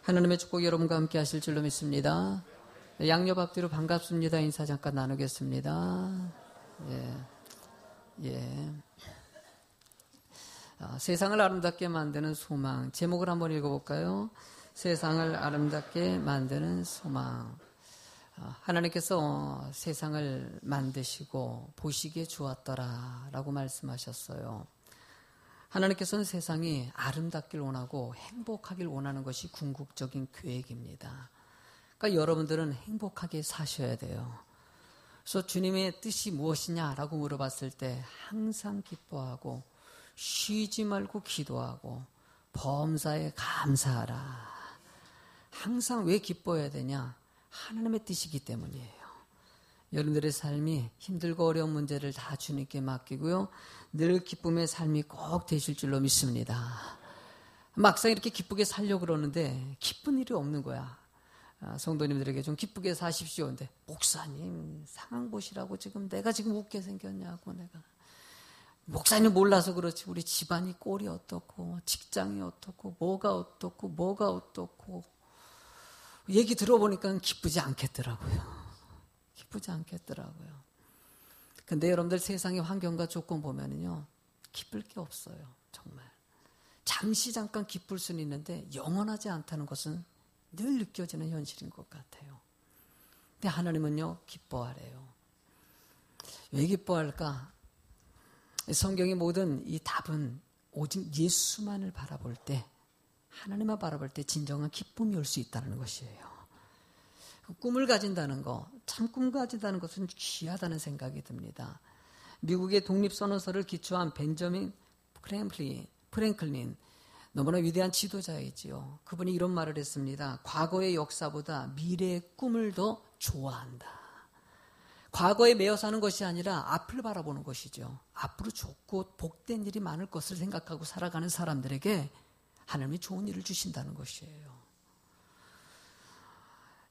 하나님의 축복 여러분과 함께 하실 줄로 믿습니다. 양옆 앞뒤로 반갑습니다. 인사 잠깐 나누겠습니다. 세상을 아름답게 만드는 소망. 제목을 한번 읽어볼까요? 세상을 아름답게 만드는 소망. 하나님께서 세상을 만드시고 보시기에 좋았더라 라고 말씀하셨어요. 하나님께서는 세상이 아름답길 원하고 행복하길 원하는 것이 궁극적인 계획입니다. 그러니까 여러분들은 행복하게 사셔야 돼요. 그래서 주님의 뜻이 무엇이냐라고 물어봤을 때 항상 기뻐하고 쉬지 말고 기도하고 범사에 감사하라. 항상 왜 기뻐해야 되냐? 하나님의 뜻이기 때문이에요. 여러분들의 삶이 힘들고 어려운 문제를 다 주님께 맡기고요. 늘 기쁨의 삶이 꼭 되실 줄로 믿습니다. 막상 이렇게 기쁘게 살려고 그러는데 기쁜 일이 없는 거야. 성도님들에게 좀 기쁘게 사십시오. 근데 목사님 상황 보시라고 내가 지금 웃게 생겼냐고. 내가 목사님 몰라서 그렇지 우리 집안이 꼴이 어떻고 직장이 어떻고 뭐가 어떻고 얘기 들어보니까 기쁘지 않겠더라고요. 근데 여러분들 세상의 환경과 조건 보면은요, 기쁠 게 없어요. 정말. 잠시 잠깐 기쁠 수는 있는데 영원하지 않다는 것은 늘 느껴지는 현실인 것 같아요. 근데 하나님은요, 기뻐하래요. 왜 기뻐할까? 성경의 모든 이 답은 오직 예수만을 바라볼 때, 하나님만 바라볼 때 진정한 기쁨이 올 수 있다는 것이에요. 꿈을 가진다는 거, 참 꿈 가진다는 것은 귀하다는 생각이 듭니다. 미국의 독립선언서를 기초한 벤저민 프랭클린, 너무나 위대한 지도자이지요. 그분이 이런 말을 했습니다. 과거의 역사보다 미래의 꿈을 더 좋아한다. 과거에 매여 사는 것이 아니라 앞을 바라보는 것이죠. 앞으로 좋고 복된 일이 많을 것을 생각하고 살아가는 사람들에게 하나님이 좋은 일을 주신다는 것이에요.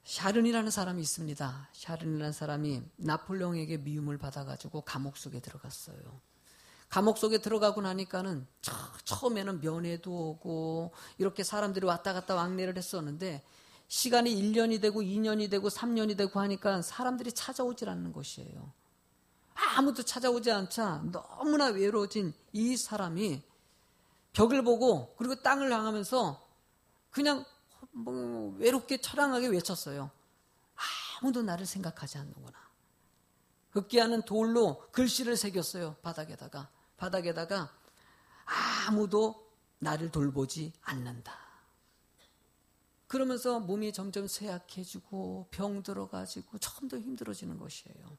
샤른이라는 사람이 있습니다. 샤른이라는 사람이 나폴레옹에게 미움을 받아가지고 감옥 속에 들어갔어요. 감옥 속에 들어가고 나니까는 처음에는 면회도 오고 이렇게 사람들이 왔다 갔다 왕래를 했었는데 시간이 1년이 되고 2년이 되고 3년이 되고 하니까 사람들이 찾아오질 않는 것이에요. 아무도 찾아오지 않자 너무나 외로워진 이 사람이 벽을 보고 그리고 땅을 향하면서 그냥 외롭게 처량하게 외쳤어요. 아무도 나를 생각하지 않는구나. 흑기야는 돌로 글씨를 새겼어요. 바닥에다가 아무도 나를 돌보지 않는다. 그러면서 몸이 점점 쇠약해지고 병 들어가지고 좀 더 힘들어지는 것이에요.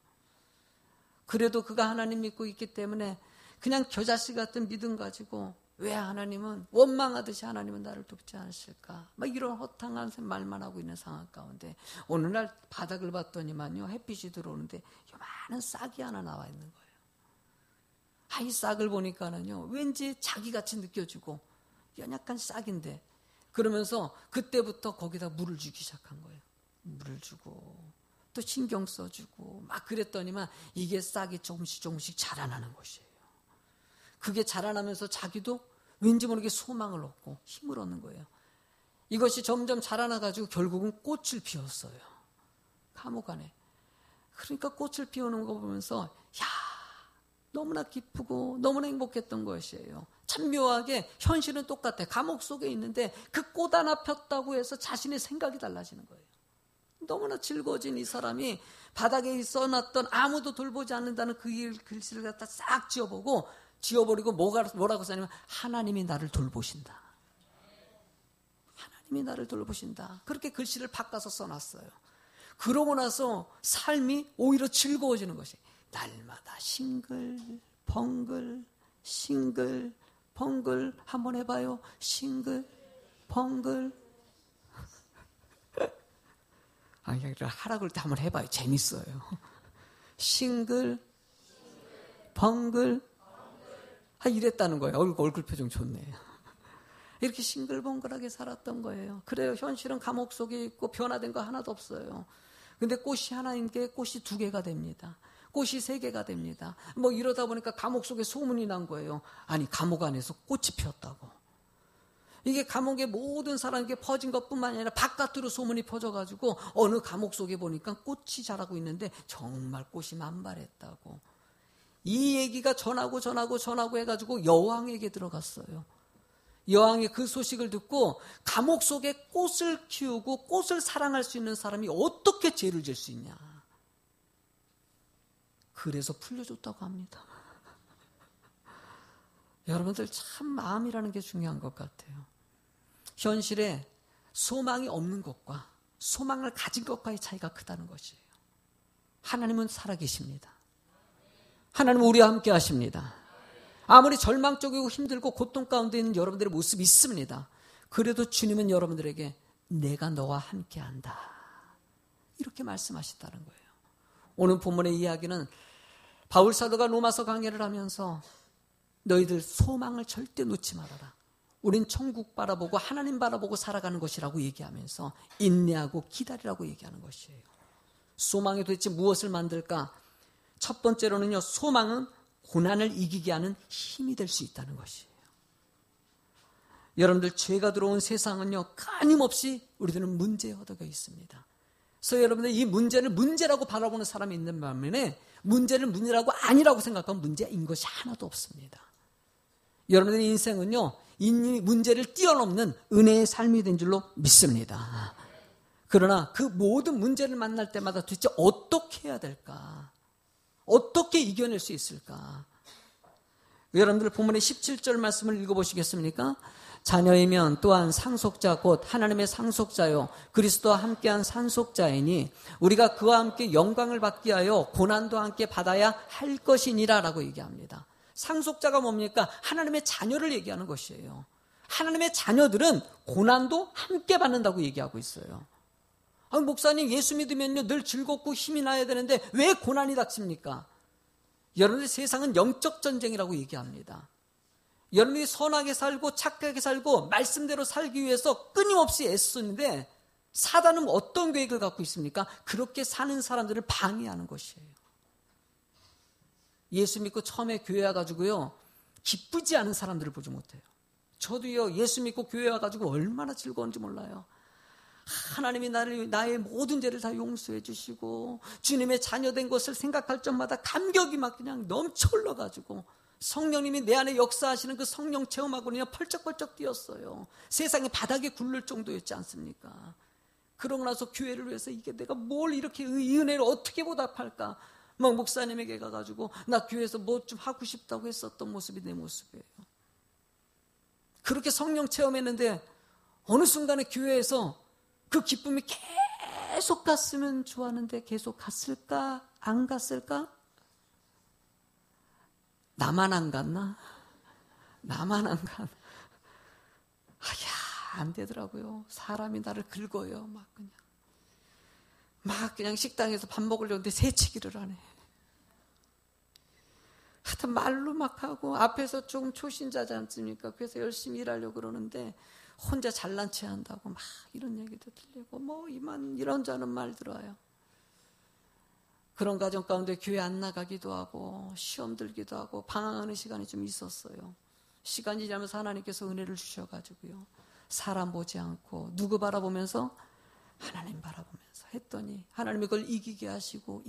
그래도 그가 하나님 믿고 있기 때문에 그냥 겨자씨 같은 믿음 가지고 왜 하나님은 원망하듯이 하나님은 나를 돕지 않으실까? 막 이런 허탕한 말만 하고 있는 상황 가운데 어느 날 바닥을 봤더니만요 햇빛이 들어오는데 요만한 싹이 하나 나와 있는 거예요. 이 싹을 보니까는요 왠지 자기같이 느껴지고 연약한 싹인데 그러면서 그때부터 거기다 물을 주기 시작한 거예요. 물을 주고 또 신경 써주고 막 그랬더니만 이게 싹이 조금씩 자라나는 것이에요. 그게 자라나면서 자기도 왠지 모르게 소망을 얻고 힘을 얻는 거예요. 이것이 점점 자라나가지고 결국은 꽃을 피웠어요. 감옥 안에. 그러니까 꽃을 피우는 거 보면서 너무나 기쁘고 너무나 행복했던 것이에요. 참 묘하게 현실은 똑같아. 감옥 속에 있는데 그 꽃 하나 폈다고 해서 자신의 생각이 달라지는 거예요. 너무나 즐거워진 이 사람이 바닥에 써놨던 아무도 돌보지 않는다는 그 글씨를 갖다 싹 지워버리고 뭐라고 써냐면 하나님이 나를 돌보신다. 하나님이 나를 돌보신다. 그렇게 글씨를 바꿔서 써놨어요. 그러고 나서 삶이 오히려 즐거워지는 것이 날마다 싱글벙글 한번 해봐요. 싱글벙글 하라고 할 때 한번 해봐요. 재밌어요. 싱글벙글 이랬다는 거예요. 얼굴 표정 좋네. 이렇게 싱글벙글하게 살았던 거예요. 그래요. 현실은 감옥 속에 있고 변화된 거 하나도 없어요. 근데 꽃이 하나인 게 꽃이 2개가 됩니다. 꽃이 3개가 됩니다. 이러다 보니까 감옥 속에 소문이 난 거예요. 아니 감옥 안에서 꽃이 피었다고. 이게 감옥의 모든 사람에게 퍼진 것뿐만 아니라 바깥으로 소문이 퍼져가지고 어느 감옥 속에 보니까 꽃이 자라고 있는데 정말 꽃이 만발했다고. 이 얘기가 전하고 해가지고 여왕에게 들어갔어요. 여왕이 그 소식을 듣고 감옥 속에 꽃을 키우고 꽃을 사랑할 수 있는 사람이 어떻게 죄를 질 수 있냐. 그래서 풀려줬다고 합니다. 여러분들 참 마음이라는 게 중요한 것 같아요. 현실에 소망이 없는 것과 소망을 가진 것과의 차이가 크다는 것이에요. 하나님은 살아계십니다. 하나님은 우리와 함께 하십니다. 아무리 절망적이고 힘들고 고통 가운데 있는 여러분들의 모습이 있습니다. 그래도 주님은 여러분들에게 내가 너와 함께한다, 이렇게 말씀하셨다는 거예요. 오늘 본문의 이야기는 바울 사도가 로마서 강해를 하면서 너희들 소망을 절대 놓지 말아라, 우린 천국 바라보고 하나님 바라보고 살아가는 것이라고 얘기하면서 인내하고 기다리라고 얘기하는 것이에요. 소망이 도대체 무엇을 만들까? 첫 번째로는요, 소망은 고난을 이기게 하는 힘이 될 수 있다는 것이에요. 여러분들, 죄가 들어온 세상은요, 끊임없이 우리들은 문제에 허덕여 있습니다. 그래서 여러분들, 이 문제를 문제라고 바라보는 사람이 있는 반면에 문제를 문제라고 아니라고 생각하면 문제인 것이 하나도 없습니다. 여러분들의 인생은요, 이 문제를 뛰어넘는 은혜의 삶이 된 줄로 믿습니다. 그러나 그 모든 문제를 만날 때마다 도대체 어떻게 해야 될까? 어떻게 이겨낼 수 있을까? 여러분들 본문의 17절 말씀을 읽어보시겠습니까? 자녀이면 또한 상속자 곧 하나님의 상속자요 그리스도와 함께한 상속자이니 우리가 그와 함께 영광을 받게 하여 고난도 함께 받아야 할 것이니라 라고 얘기합니다. 상속자가 뭡니까? 하나님의 자녀를 얘기하는 것이에요. 하나님의 자녀들은 고난도 함께 받는다고 얘기하고 있어요. 목사님, 예수 믿으면요 늘 즐겁고 힘이 나야 되는데 왜 고난이 닥칩니까? 여러분들, 세상은 영적 전쟁이라고 얘기합니다. 여러분이 선하게 살고 착하게 살고 말씀대로 살기 위해서 끊임없이 애쓰는데 사단은 어떤 계획을 갖고 있습니까? 그렇게 사는 사람들을 방해하는 것이에요. 예수 믿고 처음에 교회 와가지고요 기쁘지 않은 사람들을 보지 못해요. 저도요 예수 믿고 교회 와가지고 얼마나 즐거운지 몰라요. 하나님이 나의 모든 죄를 다 용서해 주시고 주님의 자녀된 것을 생각할 적마다 감격이 막 그냥 넘쳐 흘러가지고 성령님이 내 안에 역사하시는 그 성령 체험하고 그냥 펄쩍펄쩍 뛰었어요. 세상에 바닥에 굴릴 정도였지 않습니까? 그러고 나서 교회를 위해서 이게 내가 뭘 이렇게 이 은혜를 어떻게 보답할까? 막 목사님에게 가가지고 나 교회에서 뭐 좀 하고 싶다고 했었던 모습이 내 모습이에요. 그렇게 성령 체험했는데 어느 순간에 교회에서 그 기쁨이 계속 갔으면 좋았는데 계속 갔을까? 안 갔을까? 나만 안 갔나? 나만 안 갔나? 안 되더라고요. 사람이 나를 긁어요. 막 그냥 식당에서 밥 먹으려는데 새치기를 하네. 하여튼 말로 막 하고 앞에서 조금 초신자지 않습니까? 그래서 열심히 일하려고 그러는데 혼자 잘난 체 한다고 막 이런 얘기도 들리고 뭐 이런저런 말 들어요. 그런 가정 가운데 교회 안 나가기도 하고 시험 들기도 하고 방황하는 시간이 좀 있었어요. 시간이 지나면서 하나님께서 은혜를 주셔가지고요 사람 보지 않고 누구 바라보면서 하나님 바라보면서 했더니 하나님이 그걸 이기게 하시고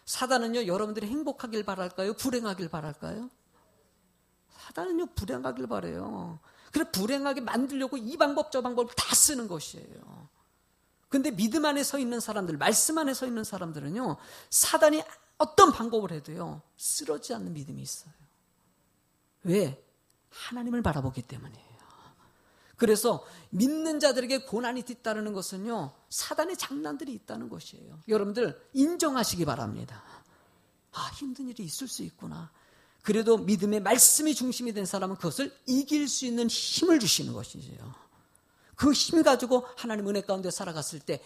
사단은요 여러분들이 행복하길 바랄까요? 불행하길 바랄까요? 사단은요 불행하길 바라요. 그래 불행하게 만들려고 이 방법 저 방법을 다 쓰는 것이에요. 근데 믿음 안에 서 있는 사람들, 말씀 안에 서 있는 사람들은요 사단이 어떤 방법을 해도요 쓰러지지 않는 믿음이 있어요. 왜? 하나님을 바라보기 때문이에요. 그래서 믿는 자들에게 고난이 뒤따르는 것은요 사단의 장난들이 있다는 것이에요. 여러분들 인정하시기 바랍니다. 힘든 일이 있을 수 있구나. 그래도 믿음의 말씀이 중심이 된 사람은 그것을 이길 수 있는 힘을 주시는 것이죠. 그 힘 가지고 하나님 은혜 가운데 살아갔을 때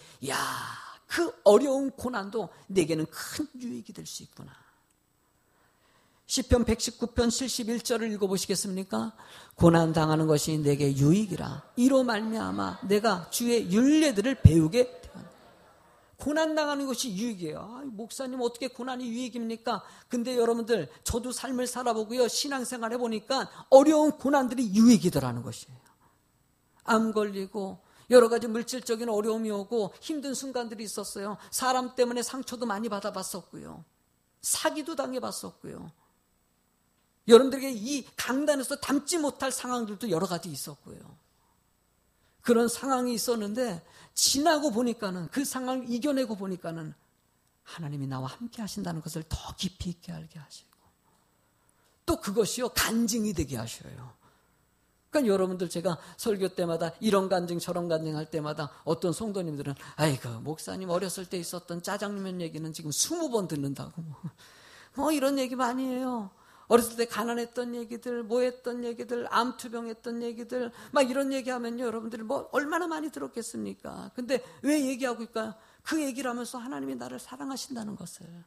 그 어려운 고난도 내게는 큰 유익이 될 수 있구나. 시편 119편 71절을 읽어보시겠습니까? 고난당하는 것이 내게 유익이라 이로 말미암아 내가 주의 율례들을 배우게 되었다. 고난당하는 것이 유익이에요. 목사님 어떻게 고난이 유익입니까? 근데 여러분들 저도 삶을 살아보고요. 신앙생활 해보니까 어려운 고난들이 유익이더라는 것이에요. 암 걸리고 여러 가지 물질적인 어려움이 오고 힘든 순간들이 있었어요. 사람 때문에 상처도 많이 받아봤었고요. 사기도 당해봤었고요. 여러분들에게 이 강단에서 담지 못할 상황들도 여러 가지 있었고요. 그런 상황이 있었는데 지나고 보니까는 그 상황을 이겨내고 보니까는 하나님이 나와 함께 하신다는 것을 더 깊이 있게 알게 하시고 또 그것이요 간증이 되게 하셔요. 그러니까 여러분들 제가 설교 때마다 이런 간증 저런 간증 할 때마다 어떤 성도님들은 아이고 목사님 어렸을 때 있었던 짜장면 얘기는 지금 20번 듣는다고 뭐 이런 얘기 많이 해요. 어렸을 때 가난했던 얘기들, 뭐 했던 얘기들, 암투병 했던 얘기들, 막 이런 얘기하면요, 여러분들이 뭐 얼마나 많이 들었겠습니까? 근데 왜 얘기하고 있을까요? 그 얘기를 하면서 하나님이 나를 사랑하신다는 것을,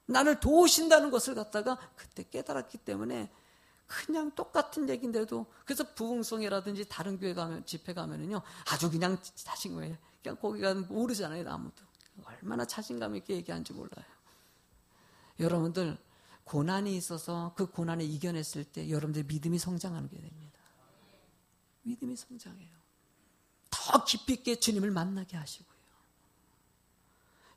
나를 도우신다는 것을 갖다가 그때 깨달았기 때문에 그냥 똑같은 얘기인데도, 그래서 부흥성회라든지 다른 교회 가면, 집회 가면은요, 아주 그냥 자신감에, 그냥 거기가 모르잖아요, 아무도. 얼마나 자신감 있게 얘기하는지 몰라요. 여러분들, 고난이 있어서 그 고난을 이겨냈을 때 여러분들 믿음이 성장하는 게 됩니다. 믿음이 성장해요. 더 깊이 있게 주님을 만나게 하시고요.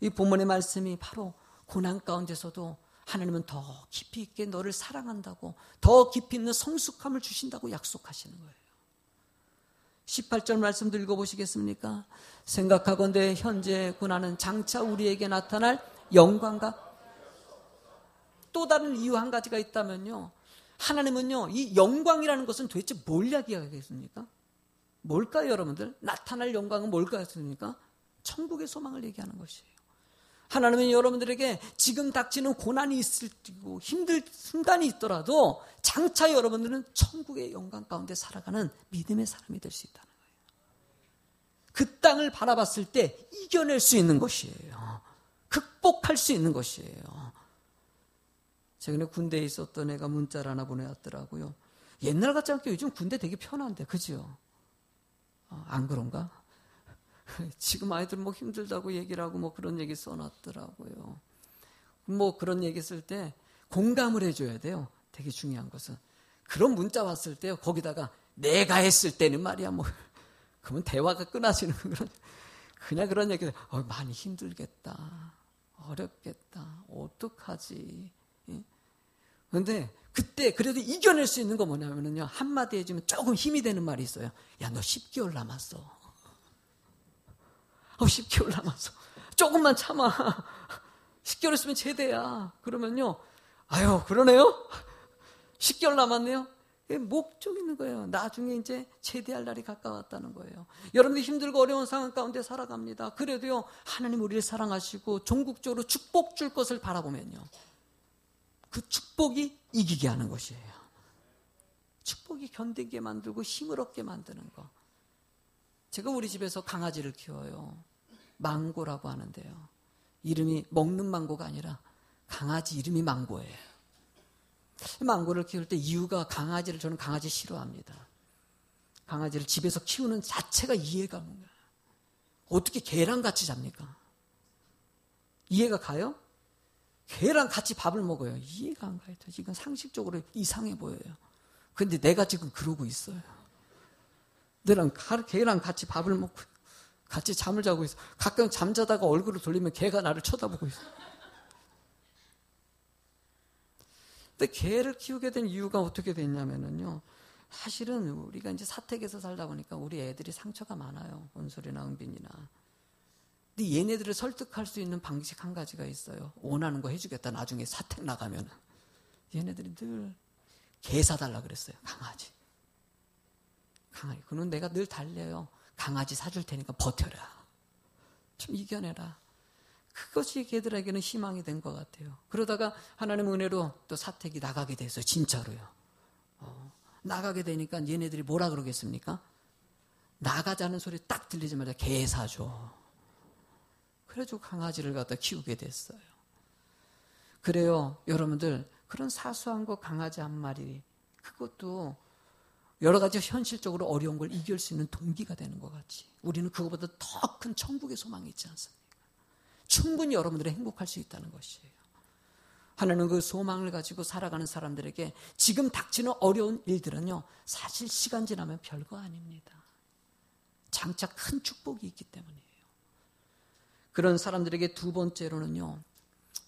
이 본문의 말씀이 바로 고난 가운데서도 하나님은 더 깊이 있게 너를 사랑한다고, 더 깊이 있는 성숙함을 주신다고 약속하시는 거예요. 18절 말씀도 읽어보시겠습니까? 생각하건대 현재 고난은 장차 우리에게 나타날 영광과 또 다른 이유 한 가지가 있다면요. 하나님은요, 이 영광이라는 것은 도대체 뭘 이야기하겠습니까? 뭘까요, 여러분들? 나타날 영광은 뭘까였습니까? 천국의 소망을 얘기하는 것이에요. 하나님은 여러분들에게 지금 닥치는 고난이 있을 때고 힘들 순간이 있더라도 장차 여러분들은 천국의 영광 가운데 살아가는 믿음의 사람이 될 수 있다는 거예요. 그 땅을 바라봤을 때 이겨낼 수 있는 것이에요. 극복할 수 있는 것이에요. 최근에 군대에 있었던 애가 문자를 하나 보내왔더라고요. 옛날 같지 않게 요즘 군대 되게 편한데, 그죠? 안 그런가? 지금 아이들 뭐 힘들다고 얘기를 하고 뭐 그런 얘기 써놨더라고요. 뭐 그런 얘기 쓸 때 공감을 해줘야 돼요. 되게 중요한 것은. 그런 문자 왔을 때요, 거기다가 내가 했을 때는 말이야, 뭐. 그러면 대화가 끊어지는 그냥 그런 얘기를, 많이 힘들겠다. 어렵겠다. 어떡하지? 그런데 그때 그래도 이겨낼 수 있는 거 뭐냐면요, 한마디 해주면 조금 힘이 되는 말이 있어요. 야, 너 10개월 남았어. 10개월 남았어. 조금만 참아. 10개월 있으면 제대야. 그러면요, 아유, 그러네요? 10개월 남았네요? 목적 있는 거예요. 나중에 이제 제대할 날이 가까웠다는 거예요. 여러분들 힘들고 어려운 상황 가운데 살아갑니다. 그래도요, 하나님 우리를 사랑하시고 종국적으로 축복 줄 것을 바라보면요, 그 축복이 이기게 하는 것이에요. 축복이 견디게 만들고 힘을 얻게 만드는 거. 제가 우리 집에서 강아지를 키워요. 망고라고 하는데요. 이름이 먹는 망고가 아니라 강아지 이름이 망고예요. 망고를 키울 때 이유가, 저는 강아지 싫어합니다. 강아지를 집에서 키우는 자체가 이해가 안 가요. 어떻게 개랑 같이 잡니까? 이해가 가요? 개랑 같이 밥을 먹어요. 이해가 안 가요. 이건 상식적으로 이상해 보여요. 근데 내가 지금 그러고 있어요. 개랑 같이 밥을 먹고 같이 잠을 자고 있어. 가끔 잠자다가 얼굴을 돌리면 개가 나를 쳐다보고 있어. 근데 개를 키우게 된 이유가 어떻게 됐냐면요, 사실은 우리가 이제 사택에서 살다 보니까 우리 애들이 상처가 많아요. 은솔이나 은빈이나. 근데 얘네들을 설득할 수 있는 방식 한 가지가 있어요. 원하는 거 해주겠다. 나중에 사택 나가면. 얘네들이 늘 개 사달라 그랬어요. 강아지. 그는 내가 늘 달래요. 강아지 사줄 테니까 버텨라. 좀 이겨내라. 그것이 걔들에게는 희망이 된 것 같아요. 그러다가 하나님 은혜로 또 사택이 나가게 됐어요. 진짜로요. 나가게 되니까 얘네들이 뭐라 그러겠습니까? 나가자는 소리 딱 들리자마자 개 사줘. 그래가지고 강아지를 갖다 키우게 됐어요. 그래요, 여러분들, 그런 사소한 거 강아지 한 마리, 그것도 여러 가지 현실적으로 어려운 걸 이길 수 있는 동기가 되는 것 같이, 우리는 그것보다 더 큰 천국의 소망이 있지 않습니까? 충분히 여러분들이 행복할 수 있다는 것이에요. 하나님은 그 소망을 가지고 살아가는 사람들에게 지금 닥치는 어려운 일들은요, 사실 시간 지나면 별거 아닙니다. 장차 큰 축복이 있기 때문이에요. 그런 사람들에게 두 번째로는요,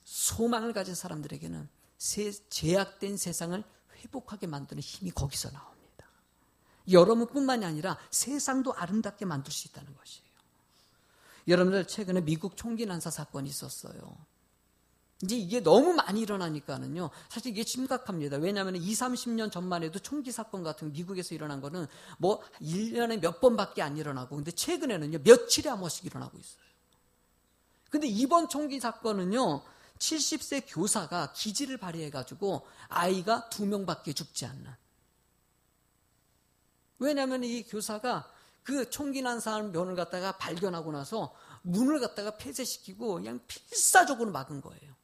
소망을 가진 사람들에게는 제약된 세상을 회복하게 만드는 힘이 거기서 나옵니다. 여러분뿐만이 아니라 세상도 아름답게 만들 수 있다는 것이에요. 여러분들 최근에 미국 총기 난사 사건이 있었어요. 이제 이게 너무 많이 일어나니까는요, 사실 이게 심각합니다. 왜냐하면 20, 30년 전만 해도 총기 사건 같은 거 미국에서 일어난 거는 뭐 1년에 몇 번밖에 안 일어나고, 근데 최근에는요, 며칠에 한 번씩 일어나고 있어요. 근데 이번 총기 사건은요, 70세 교사가 기지를 발휘해가지고 아이가 2명밖에 죽지 않는. 왜냐하면 이 교사가 그 총기 난사하는 면을 갖다가 발견하고 나서 문을 갖다가 폐쇄시키고 그냥 필사적으로 막은 거예요.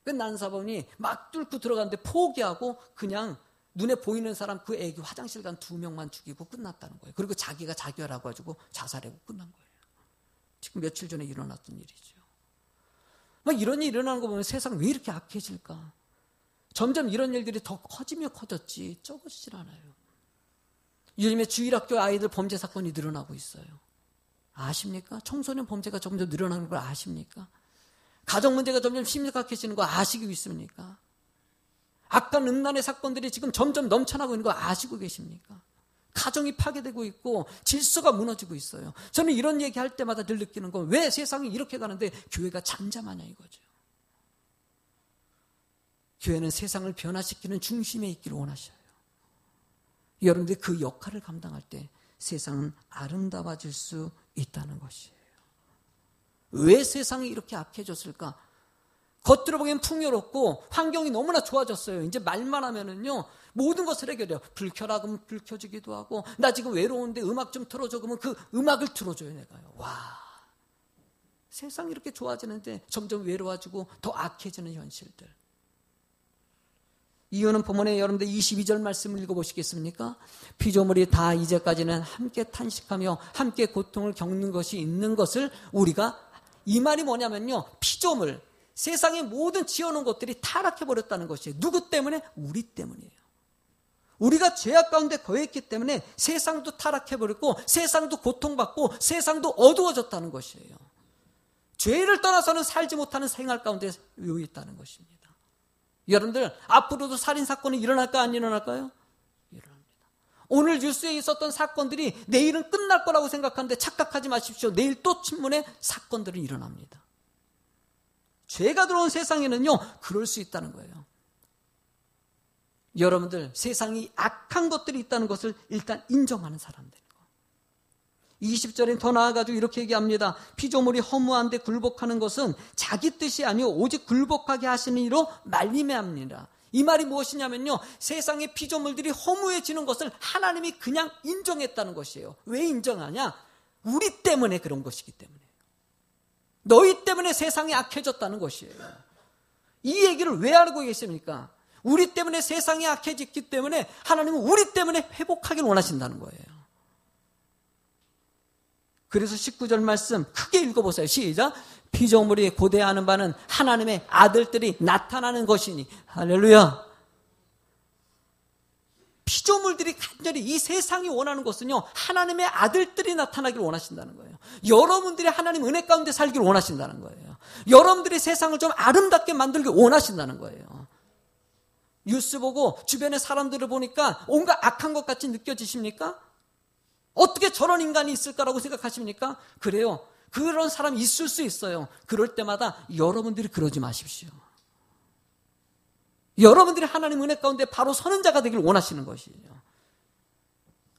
그 난사범이 막 뚫고 들어갔는데 포기하고 그냥 눈에 보이는 사람 그 애기 화장실 간 2명만 죽이고 끝났다는 거예요. 그리고 자기가 자결하고 가지고 자살하고 끝난 거예요. 지금 며칠 전에 일어났던 일이죠. 막 이런 일이 일어나는 거 보면 세상 왜 이렇게 악해질까? 점점 이런 일들이 더 커지면 커졌지 적어지질 않아요. 요즘에 주일학교 아이들 범죄 사건이 늘어나고 있어요. 아십니까? 청소년 범죄가 점점 늘어나는 걸 아십니까? 가정 문제가 점점 심각해지는 거 아시고 있습니까? 악한 음란의 사건들이 지금 점점 넘쳐나고 있는 거 아시고 계십니까? 가정이 파괴되고 있고 질서가 무너지고 있어요. 저는 이런 얘기할 때마다 늘 느끼는 건 왜 세상이 이렇게 가는데 교회가 잠잠하냐 이거죠. 교회는 세상을 변화시키는 중심에 있기를 원하셔요. 여러분들이 그 역할을 감당할 때 세상은 아름다워질 수 있다는 것이에요. 왜 세상이 이렇게 악해졌을까? 겉으로 보기엔 풍요롭고 환경이 너무나 좋아졌어요. 이제 말만 하면은요, 모든 것을 해결해요. 불 켜라 그러면 불 켜주기도 하고, 나 지금 외로운데 음악 좀 틀어줘 그러면 그 음악을 틀어줘요, 내가요. 와, 세상이 이렇게 좋아지는데 점점 외로워지고 더 악해지는 현실들. 이유는 본문에 여러분들 22절 말씀을 읽어보시겠습니까? 피조물이 다 이제까지는 함께 탄식하며 함께 고통을 겪는 것이 있는 것을 우리가, 이 말이 뭐냐면요, 피조물, 세상의 모든 지어놓은 것들이 타락해버렸다는 것이에요. 누구 때문에? 우리 때문이에요. 우리가 죄악 가운데 거했기 때문에 세상도 타락해버렸고 세상도 고통받고 세상도 어두워졌다는 것이에요. 죄를 떠나서는 살지 못하는 생활 가운데 놓여 있다는 것입니다. 여러분들, 앞으로도 살인사건이 일어날까 안 일어날까요? 일어납니다. 오늘 뉴스에 있었던 사건들이 내일은 끝날 거라고 생각하는데 착각하지 마십시오. 내일 또 친문에 사건들은 일어납니다. 죄가 들어온 세상에는요, 그럴 수 있다는 거예요. 여러분들, 세상이 악한 것들이 있다는 것을 일단 인정하는 사람들. 20절엔 더 나아가지고 이렇게 얘기합니다. 피조물이 허무한데 굴복하는 것은 자기 뜻이 아니요 오직 굴복하게 하시는 이로 말미암니라. 이 말이 무엇이냐면요, 세상의 피조물들이 허무해지는 것을 하나님이 그냥 인정했다는 것이에요. 왜 인정하냐? 우리 때문에 그런 것이기 때문에. 너희 때문에 세상이 악해졌다는 것이에요. 이 얘기를 왜 알고 계십니까? 우리 때문에 세상이 악해졌기 때문에 하나님은 우리 때문에 회복하기를 원하신다는 거예요. 그래서 19절 말씀 크게 읽어보세요. 시작. 피조물이 고대하는 바는 하나님의 아들들이 나타나는 것이니. 할렐루야. 피조물들이 간절히 이 세상이 원하는 것은요, 하나님의 아들들이 나타나기를 원하신다는 거예요. 여러분들이 하나님 은혜 가운데 살기를 원하신다는 거예요. 여러분들이 세상을 좀 아름답게 만들길 원하신다는 거예요. 뉴스 보고 주변의 사람들을 보니까 온갖 악한 것 같이 느껴지십니까? 어떻게 저런 인간이 있을까라고 생각하십니까? 그래요. 그런 사람이 있을 수 있어요. 그럴 때마다 여러분들이 그러지 마십시오. 여러분들이 하나님 은혜 가운데 바로 서는 자가 되길 원하시는 것이에요.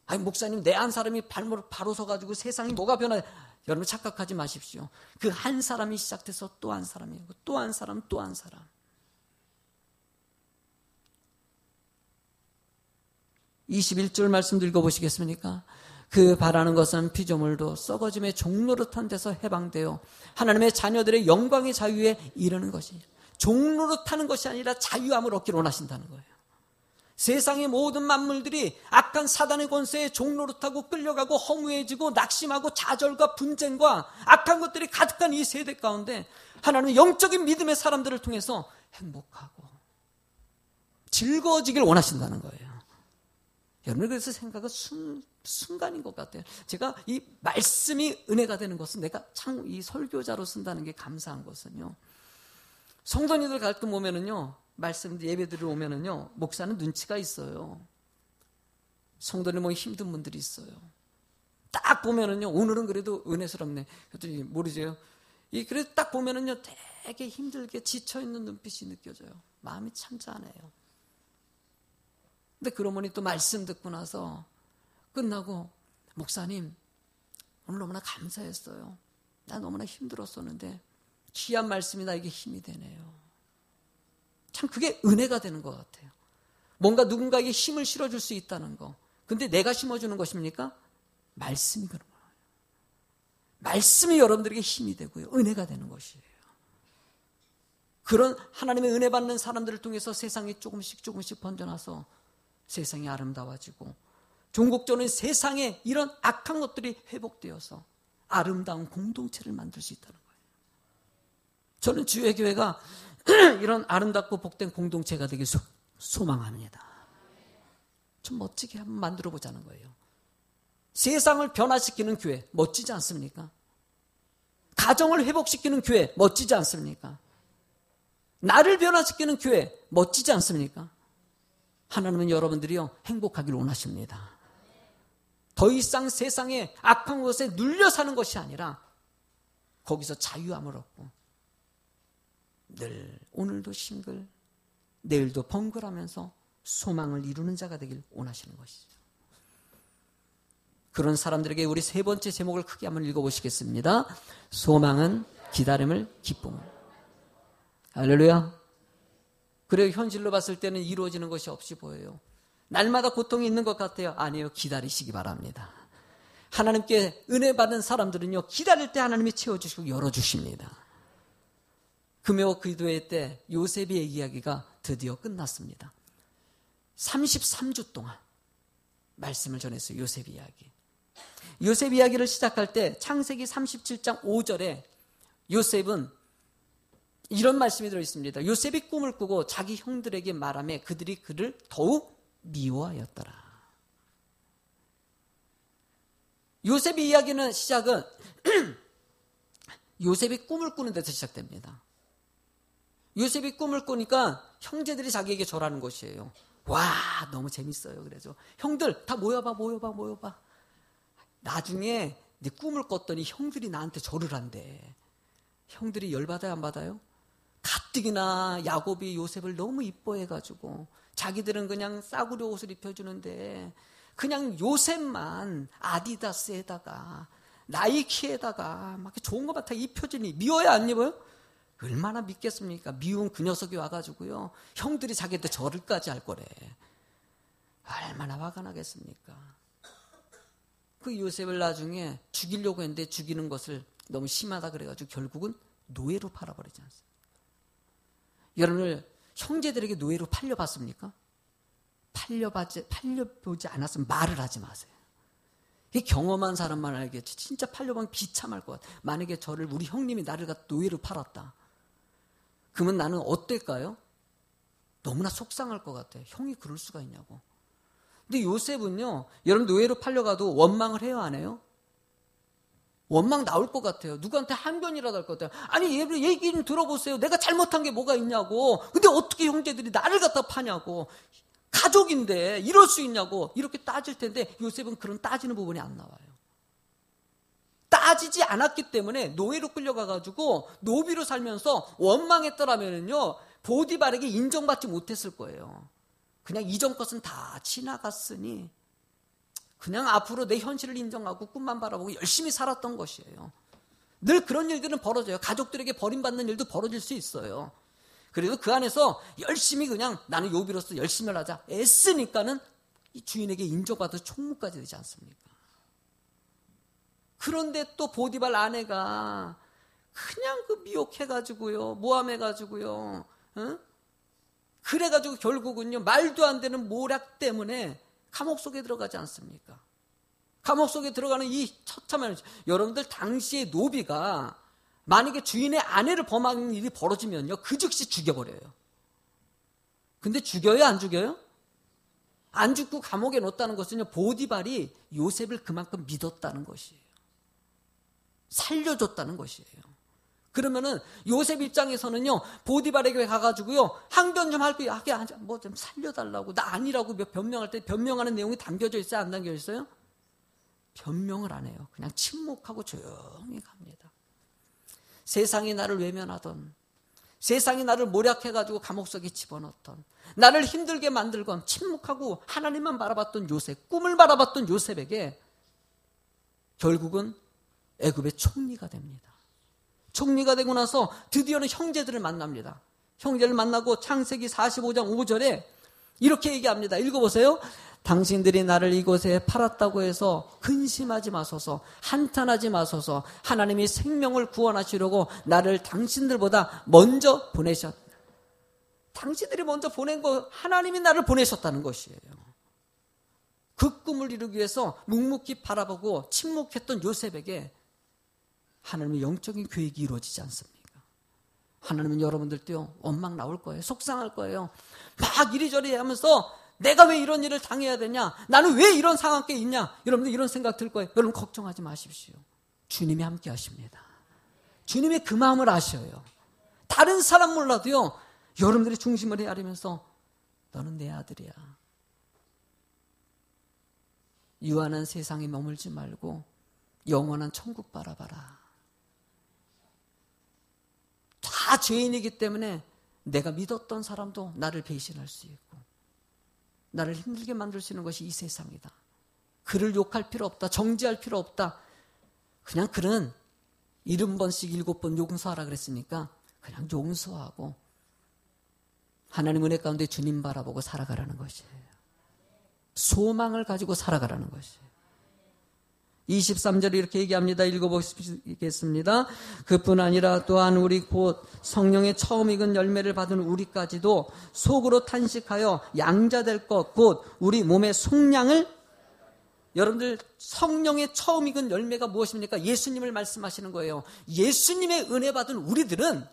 아니, 목사님, 내 한 사람이 발목을 바로 서가지고 세상이 뭐가 변해? 여러분 착각하지 마십시오. 그 한 사람이 시작돼서 또 한 사람이고 또 한 사람 또 한 사람. 21절 말씀도 읽어보시겠습니까? 그 바라는 것은 피조물도 썩어짐의 종노릇한 데서 해방되어 하나님의 자녀들의 영광의 자유에 이르는 것이, 종노릇하는 것이 아니라 자유함을 얻기를 원하신다는 거예요. 세상의 모든 만물들이 악한 사단의 권세에 종노릇하고 끌려가고 허무해지고 낙심하고 좌절과 분쟁과 악한 것들이 가득한 이 세대 가운데 하나님은 영적인 믿음의 사람들을 통해서 행복하고 즐거워지길 원하신다는 거예요. 여러분, 그래서 생각은 순간인 것 같아요. 제가 이 말씀이 은혜가 되는 것은 내가 참 이 설교자로 쓴다는 게 감사한 것은요, 성도님들 가끔 보면은요, 말씀 예배들을 오면은요, 목사는 눈치가 있어요. 성도님 뭐 힘든 분들이 있어요. 딱 보면은요, 오늘은 그래도 은혜스럽네. 그랬더니 모르죠. 그래도 딱 보면은요, 되게 힘들게 지쳐있는 눈빛이 느껴져요. 마음이 참 짠해요. 근데 그러머니 또 말씀 듣고 나서 끝나고, 목사님 오늘 너무나 감사했어요. 나 너무나 힘들었었는데 귀한 말씀이 나에게 힘이 되네요. 참 그게 은혜가 되는 것 같아요. 뭔가 누군가에게 힘을 실어줄 수 있다는 거. 근데 내가 심어주는 것입니까? 말씀이 그런 거예요. 말씀이 여러분들에게 힘이 되고요, 은혜가 되는 것이에요. 그런 하나님의 은혜 받는 사람들을 통해서 세상이 조금씩 번져나서 세상이 아름다워지고, 종국적인 세상에 이런 악한 것들이 회복되어서 아름다운 공동체를 만들 수 있다는 거예요. 저는 주의 교회가 이런 아름답고 복된 공동체가 되길 소망합니다. 좀 멋지게 한번 만들어 보자는 거예요. 세상을 변화시키는 교회 멋지지 않습니까? 가정을 회복시키는 교회 멋지지 않습니까? 나를 변화시키는 교회 멋지지 않습니까? 하나님은 여러분들이요, 행복하기를 원하십니다. 더 이상 세상에 악한 것에 눌려 사는 것이 아니라 거기서 자유함을 얻고 늘 오늘도 싱글, 내일도 번글하면서 소망을 이루는 자가 되길 원하시는 것이죠. 그런 사람들에게 우리 세 번째 제목을 크게 한번 읽어보시겠습니다. 소망은 기다림을 기쁨을. 할렐루야. 그래요. 현실로 봤을 때는 이루어지는 것이 없이 보여요. 날마다 고통이 있는 것 같아요. 아니에요. 기다리시기 바랍니다. 하나님께 은혜 받은 사람들은요, 기다릴 때 하나님이 채워주시고 열어주십니다. 금요 기도회 때 요셉의 이야기가 드디어 끝났습니다. 33주 동안 말씀을 전했어요. 요셉 이야기. 요셉 이야기를 시작할 때 창세기 37장 5절에 요셉은 이런 말씀이 들어있습니다. 요셉이 꿈을 꾸고 자기 형들에게 말하며 그들이 그를 더욱 미워하였더라. 요셉의 이야기는 시작은 요셉이 꿈을 꾸는 데서 시작됩니다. 요셉이 꿈을 꾸니까 형제들이 자기에게 절하는 것이에요. 와, 너무 재밌어요. 그래서 형들 다 모여봐. 나중에 네 꿈을 꿨더니 형들이 나한테 절을 한대. 형들이 열받아요, 안 받아요? 가뜩이나 야곱이 요셉을 너무 이뻐해가지고 자기들은 그냥 싸구려 옷을 입혀주는데 그냥 요셉만 아디다스에다가 나이키에다가 막 좋은 것만 다 입혀주니 미워요, 안 입어요? 얼마나 믿겠습니까? 미운 그 녀석이 와가지고요, 형들이 자기한테 절을까지 할 거래. 얼마나 화가 나겠습니까? 그 요셉을 나중에 죽이려고 했는데 죽이는 것을 너무 심하다 그래가지고 결국은 노예로 팔아버리지 않습니까? 여러분들 형제들에게 노예로 팔려봤습니까? 팔려보지 않았으면 말을 하지 마세요. 이게 경험한 사람만 알겠지. 진짜 팔려보면 비참할 것 같아요. 만약에 우리 형님이 나를 갖다 노예로 팔았다. 그러면 나는 어떨까요? 너무나 속상할 것 같아요. 형이 그럴 수가 있냐고. 근데 요셉은요, 여러분 노예로 팔려가도 원망을 해요, 안 해요? 원망 나올 것 같아요. 누구한테 한 변이라도 할 것 같아요. 아니, 얘기 좀 들어보세요. 내가 잘못한 게 뭐가 있냐고. 근데 어떻게 형제들이 나를 갖다 파냐고. 가족인데 이럴 수 있냐고. 이렇게 따질 텐데 요셉은 그런 따지는 부분이 안 나와요. 따지지 않았기 때문에 노예로 끌려가가지고 노비로 살면서 원망했더라면요, 보디발에게 인정받지 못했을 거예요. 그냥 이전 것은 다 지나갔으니 그냥 앞으로 내 현실을 인정하고 꿈만 바라보고 열심히 살았던 것이에요. 늘 그런 일들은 벌어져요. 가족들에게 버림받는 일도 벌어질 수 있어요. 그래도 그 안에서 열심히 그냥 나는 요비로서 열심히 하자 애쓰니까는 이 주인에게 인정받아서 총무까지 되지 않습니까? 그런데 또 보디발 아내가 그냥 그 미혹해가지고요, 모함해가지고요, 응? 그래가지고 결국은요, 말도 안 되는 모략 때문에 감옥 속에 들어가지 않습니까? 감옥 속에 들어가는 이 처참한, 여러분들 당시의 노비가 만약에 주인의 아내를 범하는 일이 벌어지면요, 그 즉시 죽여버려요. 근데 죽여요, 안 죽여요? 안 죽고 감옥에 넣었다는 것은요, 보디발이 요셉을 그만큼 믿었다는 것이에요. 살려줬다는 것이에요. 그러면은 요셉 입장에서는요, 보디발에게 가가지고요, 항변 좀 할 거야. 뭐 좀 살려달라고, 나 아니라고 변명할 때 변명하는 내용이 담겨져 있어요, 안 담겨져 있어요? 변명을 안 해요. 그냥 침묵하고 조용히 갑니다. 세상이 나를 외면하던, 세상이 나를 모략해가지고 감옥 속에 집어넣던, 나를 힘들게 만들건 침묵하고 하나님만 바라봤던 요셉, 꿈을 바라봤던 요셉에게 결국은 애굽의 총리가 됩니다. 총리가 되고 나서 드디어는 형제들을 만납니다. 형제를 만나고 창세기 45장 5절에 이렇게 얘기합니다. 읽어보세요. 당신들이 나를 이곳에 팔았다고 해서 근심하지 마소서, 한탄하지 마소서. 하나님이 생명을 구원하시려고 나를 당신들보다 먼저 보내셨다. 당신들이 먼저 보낸 거, 하나님이 나를 보내셨다는 것이에요. 그 꿈을 이루기 위해서 묵묵히 바라보고 침묵했던 요셉에게 하나님의 영적인 계획이 이루어지지 않습니까? 하나님은 여러분들도요, 원망 나올 거예요. 속상할 거예요. 막 이리저리 하면서 내가 왜 이런 일을 당해야 되냐? 나는 왜 이런 상황에 있냐? 여러분들 이런 생각 들 거예요. 여러분 걱정하지 마십시오. 주님이 함께 하십니다. 주님이 그 마음을 아셔요. 다른 사람 몰라도요, 여러분들이 중심을 헤아리면서 너는 내 아들이야. 유한한 세상에 머물지 말고 영원한 천국 바라봐라. 다 죄인이기 때문에 내가 믿었던 사람도 나를 배신할 수 있고 나를 힘들게 만들 수 있는 것이 이 세상이다. 그를 욕할 필요 없다. 정죄할 필요 없다. 그냥 그는 70번씩 7번 용서하라 그랬으니까 그냥 용서하고 하나님 은혜 가운데 주님 바라보고 살아가라는 것이에요. 소망을 가지고 살아가라는 것이에요. 23절에 이렇게 얘기합니다. 읽어보겠습니다. 그뿐 아니라 또한 우리 곧 성령의 처음 익은 열매를 받은 우리까지도 속으로 탄식하여 양자될 것 곧 우리 몸의 속량을, 여러분들 성령의 처음 익은 열매가 무엇입니까? 예수님을 말씀하시는 거예요. 예수님의 은혜 받은 우리들은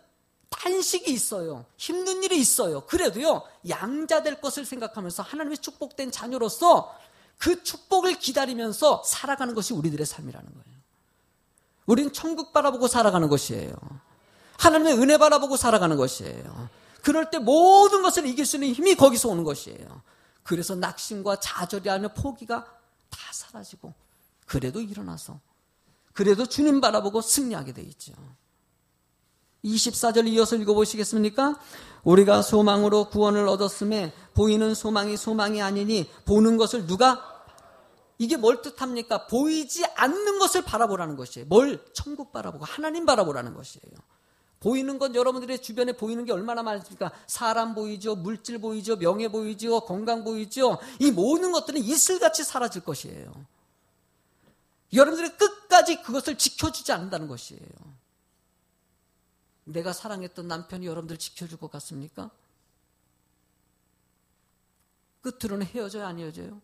탄식이 있어요. 힘든 일이 있어요. 그래도요, 양자될 것을 생각하면서 하나님의 축복된 자녀로서 그 축복을 기다리면서 살아가는 것이 우리들의 삶이라는 거예요. 우리는 천국 바라보고 살아가는 것이에요. 하나님의 은혜 바라보고 살아가는 것이에요. 그럴 때 모든 것을 이길 수 있는 힘이 거기서 오는 것이에요. 그래서 낙심과 좌절이 하며 포기가 다 사라지고 그래도 일어나서 그래도 주님 바라보고 승리하게 돼 있죠. 24절 이어서 읽어보시겠습니까? 우리가 소망으로 구원을 얻었음에 보이는 소망이 소망이 아니니 보는 것을 누가, 이게 뭘 뜻합니까? 보이지 않는 것을 바라보라는 것이에요. 뭘? 천국 바라보고 하나님 바라보라는 것이에요. 보이는 건 여러분들의 주변에 보이는 게 얼마나 많습니까? 사람 보이죠, 물질 보이죠, 명예 보이죠, 건강 보이죠. 이 모든 것들은 이슬같이 사라질 것이에요. 여러분들이 끝까지 그것을 지켜주지 않는다는 것이에요. 내가 사랑했던 남편이 여러분들 지켜줄 것 같습니까? 끝으로는 헤어져요, 안 헤어져요?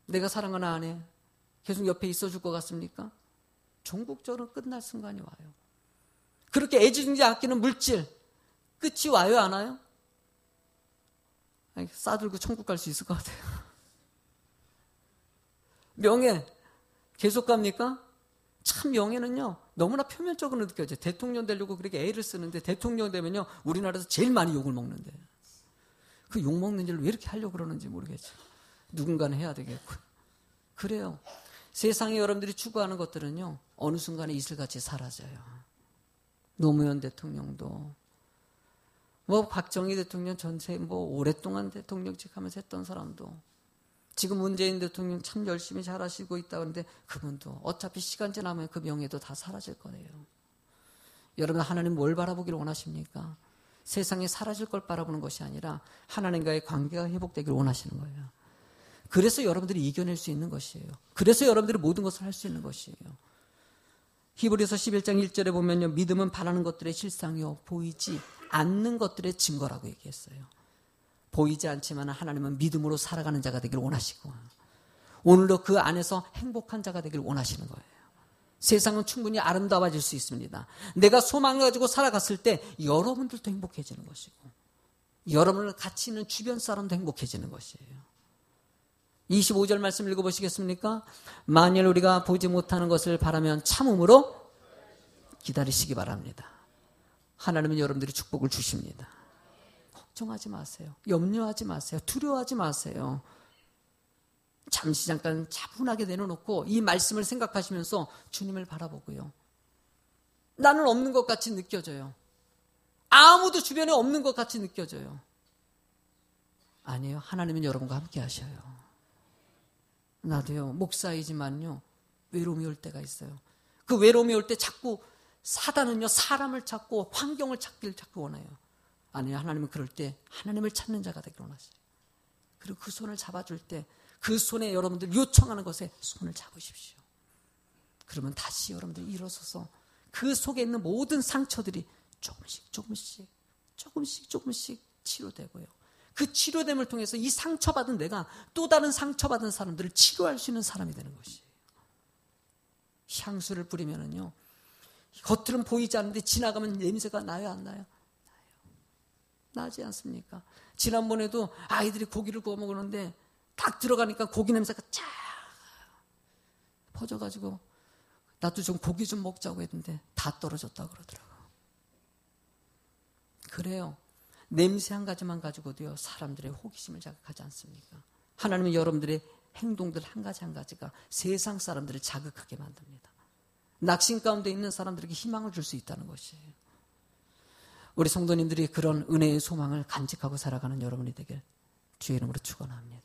내가 사랑하는 아내 계속 옆에 있어줄 것 같습니까? 종국적으로 끝날 순간이 와요. 그렇게 애지중지 아끼는 물질 끝이 와요, 안 와요? 아니, 싸들고 천국 갈 수 있을 것 같아요. 명예 계속 갑니까? 참 명예는요, 너무나 표면적으로 느껴져요. 대통령 되려고 그렇게 애를 쓰는데 대통령 되면요, 우리나라에서 제일 많이 욕을 먹는데 그 욕 먹는 일을 왜 이렇게 하려고 그러는지 모르겠죠. 누군가는 해야 되겠고. 그래요. 세상에 여러분들이 추구하는 것들은요, 어느 순간에 이슬같이 사라져요. 노무현 대통령도 박정희 대통령 전체 오랫동안 대통령직 하면서 했던 사람도 지금 문재인 대통령 참 열심히 잘하시고 있다고 하는데 그분도 어차피 시간 지나면 그 명예도 다 사라질 거예요. 여러분, 하나님 뭘 바라보기를 원하십니까? 세상에 사라질 걸 바라보는 것이 아니라 하나님과의 관계가 회복되기를 원하시는 거예요. 그래서 여러분들이 이겨낼 수 있는 것이에요. 그래서 여러분들이 모든 것을 할 수 있는 것이에요. 히브리서 11장 1절에 보면요. 믿음은 바라는 것들의 실상이요. 보이지 않는 것들의 증거라고 얘기했어요. 보이지 않지만 하나님은 믿음으로 살아가는 자가 되길 원하시고 오늘도 그 안에서 행복한 자가 되길 원하시는 거예요. 세상은 충분히 아름다워질 수 있습니다. 내가 소망을 가지고 살아갔을 때 여러분들도 행복해지는 것이고 여러분을 같이 있는 주변 사람도 행복해지는 것이에요. 25절 말씀 읽어보시겠습니까? 만일 우리가 보지 못하는 것을 바라면 참음으로 기다리시기 바랍니다. 하나님은 여러분들이 축복을 주십니다. 걱정하지 마세요. 염려하지 마세요. 두려워하지 마세요. 잠시 잠깐 차분하게 내려놓고 이 말씀을 생각하시면서 주님을 바라보고요. 나는 없는 것 같이 느껴져요. 아무도 주변에 없는 것 같이 느껴져요. 아니에요. 하나님은 여러분과 함께 하셔요. 나도요, 목사이지만요, 외로움이 올 때가 있어요. 그 외로움이 올 때 자꾸 사단은요, 사람을 찾고 환경을 찾기를 자꾸 원해요. 아니요, 하나님은 그럴 때 하나님을 찾는 자가 되길 원하세요. 그리고 그 손을 잡아줄 때 그 손에 여러분들 요청하는 것에 손을 잡으십시오. 그러면 다시 여러분들 일어서서 그 속에 있는 모든 상처들이 조금씩 치료되고요. 그 치료됨을 통해서 이 상처받은 내가 또 다른 상처받은 사람들을 치료할 수 있는 사람이 되는 것이에요. 향수를 뿌리면은요, 겉으로는 보이지 않는데 지나가면 냄새가 나요, 안 나요? 나요. 나지 않습니까? 지난번에도 아이들이 고기를 구워 먹었는데 딱 들어가니까 고기 냄새가 쫙 퍼져가지고 나도 좀 고기 좀 먹자고 했는데 다 떨어졌다고 그러더라고요. 그래요. 냄새 한 가지만 가지고도요, 사람들의 호기심을 자극하지 않습니까? 하나님은 여러분들의 행동들 한 가지가 세상 사람들을 자극하게 만듭니다. 낙심 가운데 있는 사람들에게 희망을 줄 수 있다는 것이에요. 우리 성도님들이 그런 은혜의 소망을 간직하고 살아가는 여러분이 되길 주의 이름으로 축원합니다.